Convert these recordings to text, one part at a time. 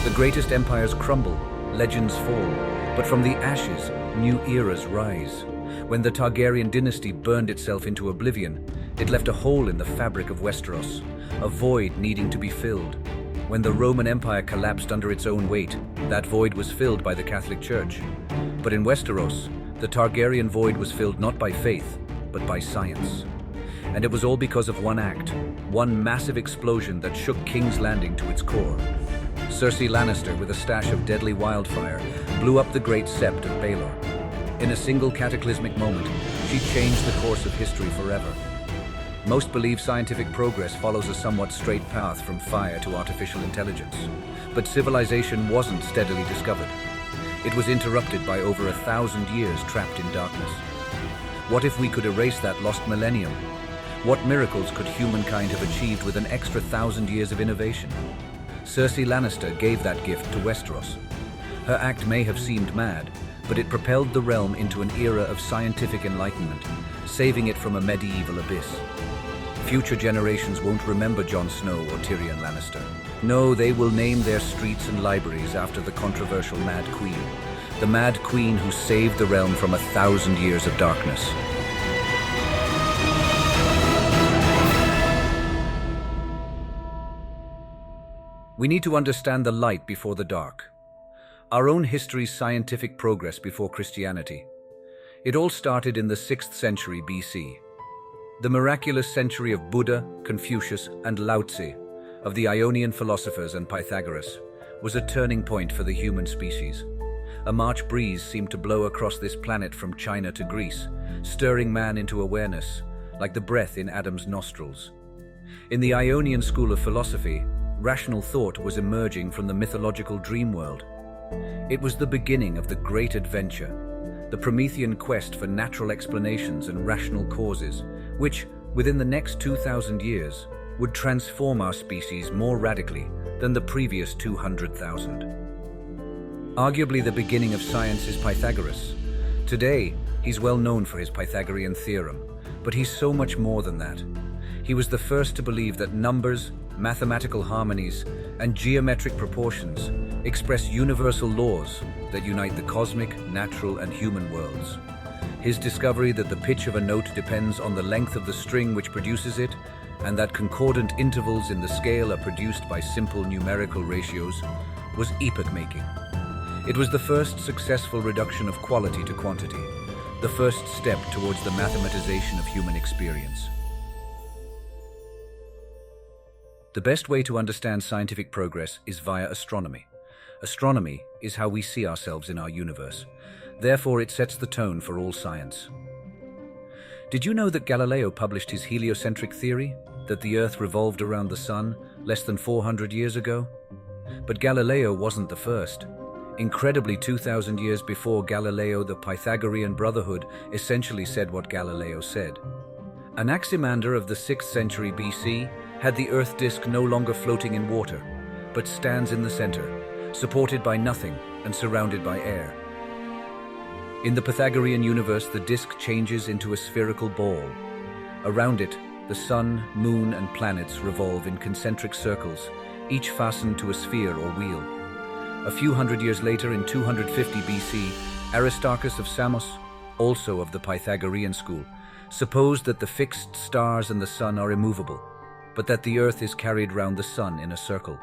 The greatest empires crumble, legends fall, but from the ashes, new eras rise. When the Targaryen dynasty burned itself into oblivion, it left a hole in the fabric of Westeros, a void needing to be filled. When the Roman Empire collapsed under its own weight, that void was filled by the Catholic Church. But in Westeros, the Targaryen void was filled not by faith, but by science. And it was all because of one act, one massive explosion that shook King's Landing to its core. Cersei Lannister, with a stash of deadly wildfire, blew up the great sept of Baelor. In a single cataclysmic moment, she changed the course of history forever. Most believe scientific progress follows a somewhat straight path from fire to artificial intelligence. But civilization wasn't steadily discovered. It was interrupted by over 1,000 years trapped in darkness. What if we could erase that lost millennium? What miracles could humankind have achieved with an extra 1,000 years of innovation? Cersei Lannister gave that gift to Westeros. Her act may have seemed mad, but it propelled the realm into an era of scientific enlightenment, saving it from a medieval abyss. Future generations won't remember Jon Snow or Tyrion Lannister. No, they will name their streets and libraries after the controversial Mad Queen. The Mad Queen who saved the realm from 1,000 years of darkness. We need to understand the light before the dark. Our own history's scientific progress before Christianity. It all started in the 6th century BC. The miraculous century of Buddha, Confucius, and Lao Tzu, of the Ionian philosophers and Pythagoras, was a turning point for the human species. A March breeze seemed to blow across this planet from China to Greece, stirring man into awareness, like the breath in Adam's nostrils. In the Ionian school of philosophy, rational thought was emerging from the mythological dream world. It was the beginning of the great adventure, the Promethean quest for natural explanations and rational causes, which, within the next 2,000 years, would transform our species more radically than the previous 200,000. Arguably the beginning of science is Pythagoras. Today, he's well known for his Pythagorean theorem, but he's so much more than that. He was the first to believe that numbers, mathematical harmonies, and geometric proportions express universal laws that unite the cosmic, natural, and human worlds. His discovery that the pitch of a note depends on the length of the string which produces it, and that concordant intervals in the scale are produced by simple numerical ratios, was epoch-making. It was the first successful reduction of quality to quantity, the first step towards the mathematization of human experience. The best way to understand scientific progress is via astronomy. Astronomy is how we see ourselves in our universe. Therefore, it sets the tone for all science. Did you know that Galileo published his heliocentric theory, that the Earth revolved around the Sun less than 400 years ago? But Galileo wasn't the first. Incredibly, 2,000 years before Galileo, the Pythagorean Brotherhood essentially said what Galileo said. Anaximander of the 6th century BC had the Earth disk no longer floating in water, but stands in the center, supported by nothing and surrounded by air. In the Pythagorean universe, the disk changes into a spherical ball. Around it, the sun, moon, and planets revolve in concentric circles, each fastened to a sphere or wheel. A few hundred years later, in 250 BC, Aristarchus of Samos, also of the Pythagorean school, supposed that the fixed stars and the sun are immovable, but that the earth is carried round the sun in a circle.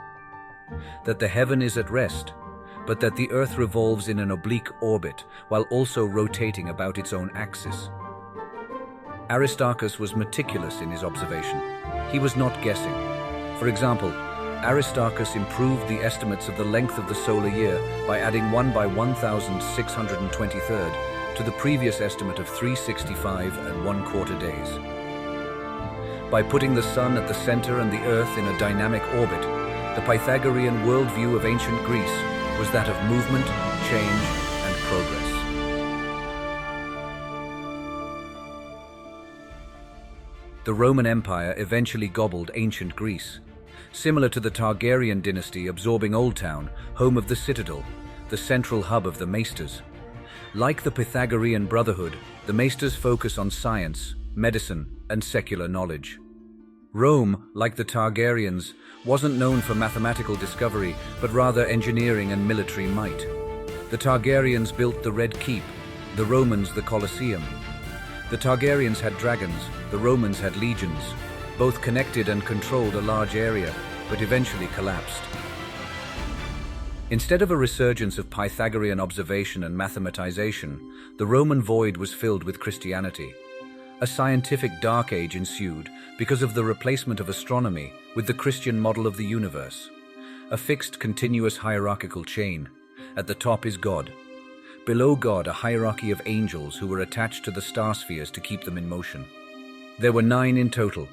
That the heaven is at rest, but that the earth revolves in an oblique orbit while also rotating about its own axis. Aristarchus was meticulous in his observation. He was not guessing. For example, Aristarchus improved the estimates of the length of the solar year by adding 1 by 1,623rd to the previous estimate of 365 and 1/4 days. By putting the sun at the center and the earth in a dynamic orbit, the Pythagorean worldview of ancient Greece was that of movement, change, and progress. The Roman Empire eventually gobbled ancient Greece, similar to the Targaryen dynasty absorbing Old Town, home of the Citadel, the central hub of the Maesters. Like the Pythagorean Brotherhood, the Maesters focus on science, medicine, and secular knowledge. Rome, like the Targaryens, wasn't known for mathematical discovery, but rather engineering and military might. The Targaryens built the Red Keep, the Romans the Colosseum. The Targaryens had dragons, the Romans had legions. Both connected and controlled a large area, but eventually collapsed. Instead of a resurgence of Pythagorean observation and mathematization, the Roman void was filled with Christianity. A scientific dark age ensued because of the replacement of astronomy with the Christian model of the universe. A fixed, continuous hierarchical chain. At the top is God. Below God, a hierarchy of angels who were attached to the star spheres to keep them in motion. There were 9 in total.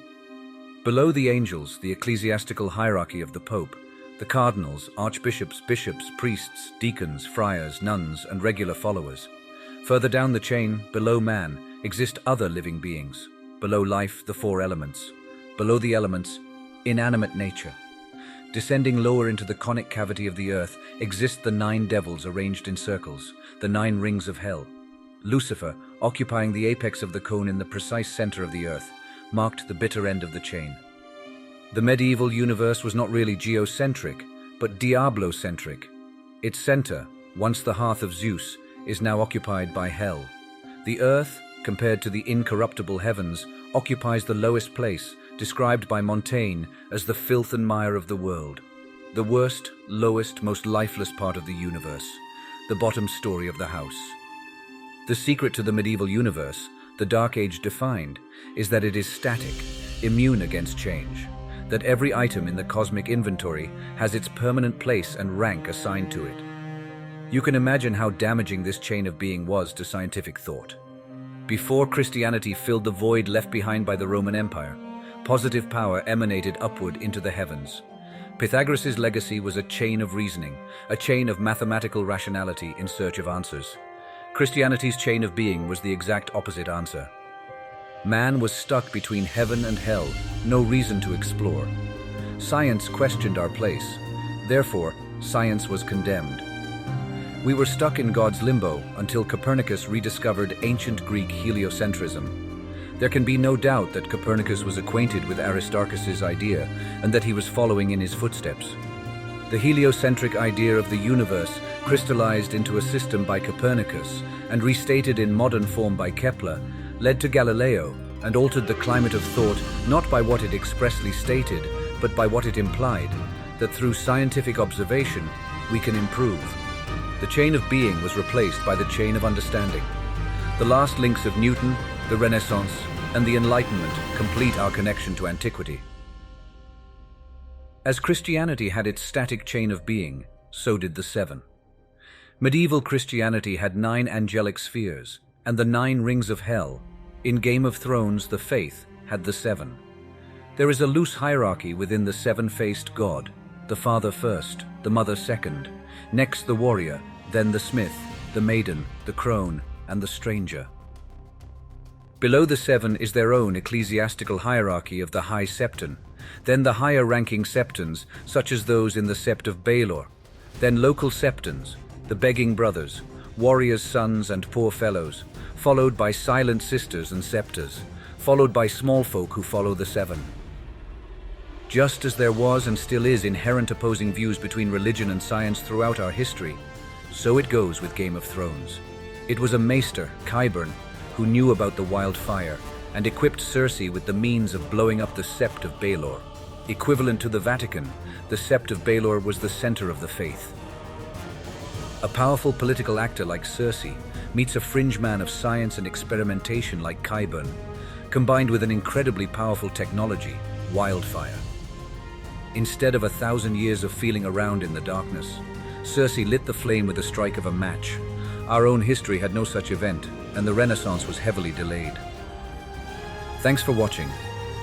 Below the angels, the ecclesiastical hierarchy of the Pope, the cardinals, archbishops, bishops, priests, deacons, friars, nuns, and regular followers. Further down the chain, below man, exist other living beings. Below life, the 4 elements. Below the elements, inanimate nature. Descending lower into the conic cavity of the earth exist the 9 devils arranged in circles, the 9 rings of hell. Lucifer, occupying the apex of the cone in the precise center of the earth, marked the bitter end of the chain. The medieval universe was not really geocentric, but diablocentric. Its center, once the hearth of Zeus, is now occupied by hell. The earth, compared to the incorruptible heavens, occupies the lowest place, described by Montaigne as the filth and mire of the world. The worst, lowest, most lifeless part of the universe, the bottom story of the house. The secret to the medieval universe, the Dark Age defined, is that it is static, immune against change, that every item in the cosmic inventory has its permanent place and rank assigned to it. You can imagine how damaging this chain of being was to scientific thought. Before Christianity filled the void left behind by the Roman Empire, positive power emanated upward into the heavens. Pythagoras' legacy was a chain of reasoning, a chain of mathematical rationality in search of answers. Christianity's chain of being was the exact opposite answer. Man was stuck between heaven and hell, no reason to explore. Science questioned our place. Therefore, science was condemned. We were stuck in God's limbo until Copernicus rediscovered ancient Greek heliocentrism. There can be no doubt that Copernicus was acquainted with Aristarchus's idea and that he was following in his footsteps. The heliocentric idea of the universe, crystallized into a system by Copernicus and restated in modern form by Kepler, led to Galileo and altered the climate of thought not by what it expressly stated, but by what it implied, that through scientific observation we can improve. The chain of being was replaced by the chain of understanding. The last links of Newton, the Renaissance, and the Enlightenment complete our connection to antiquity. As Christianity had its static chain of being, so did the 7. Medieval Christianity had 9 angelic spheres and the 9 rings of hell. In Game of Thrones, the faith had the 7. There is a loose hierarchy within the 7-faced God, the father first, the mother second, next the warrior, then the smith, the maiden, the crone, and the stranger. Below the 7 is their own ecclesiastical hierarchy of the high septon, then the higher-ranking septons, such as those in the sept of Baelor, then local septons, the begging brothers, warriors' sons and poor fellows, followed by silent sisters and septors, followed by small folk who follow the 7. Just as there was and still is inherent opposing views between religion and science throughout our history, so it goes with Game of Thrones. It was a maester, Qyburn, who knew about the wildfire and equipped Cersei with the means of blowing up the Sept of Baelor. Equivalent to the Vatican, the Sept of Baelor was the center of the faith. A powerful political actor like Cersei meets a fringe man of science and experimentation like Qyburn, combined with an incredibly powerful technology, wildfire. Instead of 1,000 years of feeling around in the darkness, Cersei lit the flame with the strike of a match. Our own history had no such event, and the Renaissance was heavily delayed. Thanks for watching.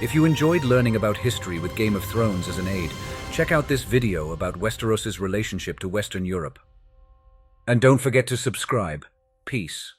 If you enjoyed learning about history with Game of Thrones as an aid, check out this video about Westeros' relationship to Western Europe. And don't forget to subscribe. Peace.